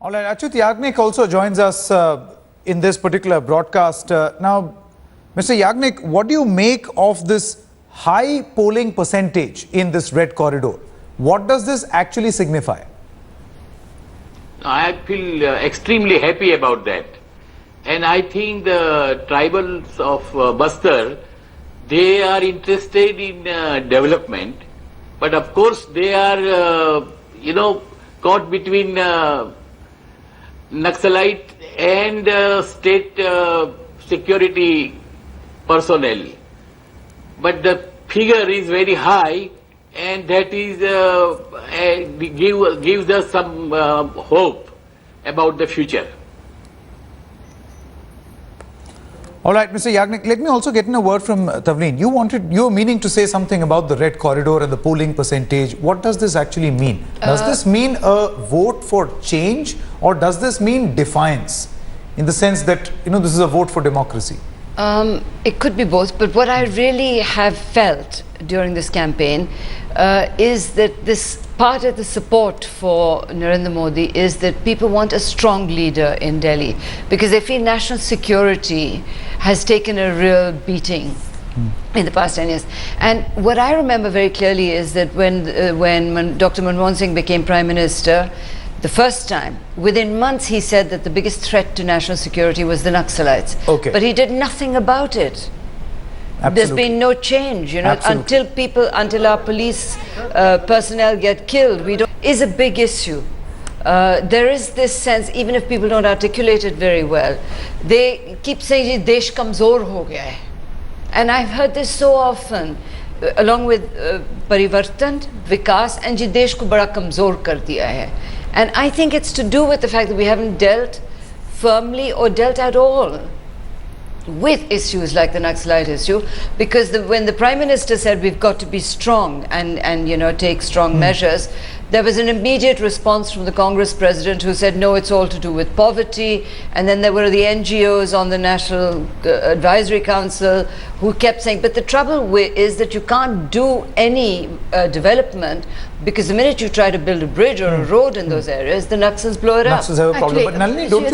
All right, Achyut Yagnik also joins us in this particular broadcast. Now, Mr. Yagnik, what do you make of this high polling percentage in this red corridor? What does this actually signify? I feel extremely happy about that. And I think the tribals of Bastar, they are interested in development. But of course, they are, caught between Naxalite and state security personnel. But the figure is very high, and that is gives us some hope about the future. All right, Mr. Yagnik, let me also get in a word from Tavleen. You were meaning to say something about the red corridor and the polling percentage. What does this actually mean? Does this mean a vote for change, or does this mean defiance in the sense that, this is a vote for democracy? It could be both, but what I really have felt during this campaign is that this part of the support for Narendra Modi is that people want a strong leader in Delhi, because they feel national security has taken a real beating in the past 10 years. And what I remember very clearly is that when Dr. Manmohan Singh became Prime Minister, the first time, within months, he said that the biggest threat to national security was the Naxalites. Okay. But he did nothing about it. Absolutely. There's been no change, until our police personnel get killed. Is a big issue. There is this sense, even if people don't articulate it very well, they keep saying, "Desh kamzor ho gaya hai." And I've heard this so often, along with Parivartan, Vikas, and "Ji desh ko bada kamzor kar diya hai." And I think it's to do with the fact that we haven't dealt firmly or dealt at all with issues like the Naxalite issue, because when the Prime Minister said we've got to be strong and take strong measures, there was an immediate response from the Congress President who said, no, it's all to do with poverty. And then there were the NGOs on the National Advisory Council who kept saying, but the trouble is that you can't do any development, because the minute you try to build a bridge or a road in those areas, the Naxals blow it up. Naxals have a problem. But Nalini, don't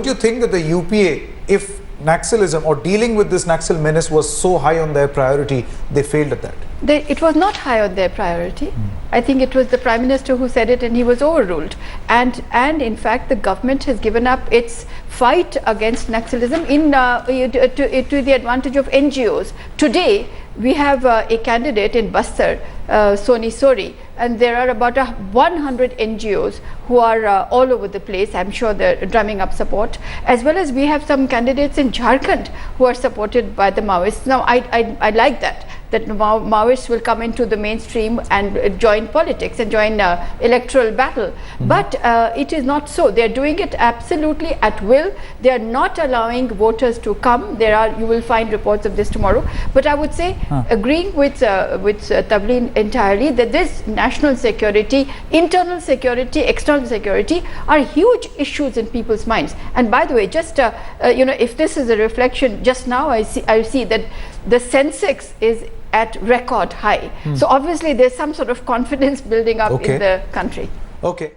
you think that the UPA, if Naxalism or dealing with this Naxal menace was so high on their priority, they failed at that? It was not high on their priority. I think it was the Prime Minister who said it, and he was overruled. And in fact, the government has given up its fight against Naxalism to the advantage of NGOs. Today, we have a candidate in Bastar, Soni Sori, and there are about 100 NGOs who are all over the place. I'm sure they're drumming up support, as well as we have some candidates in Jharkhand who are supported by the Maoists. Now, I like that Maoists will come into the mainstream and join politics and join electoral battle. But it is not so. They are doing it absolutely at will. They are not allowing voters to come. You will find reports of this tomorrow. But I would say, agreeing with Tavleen entirely, that this national security, internal security, external security are huge issues in people's minds. And by the way, just if this is a reflection, just now I see that the Sensex is at record high. So obviously there's some sort of confidence building up in the country. Okay.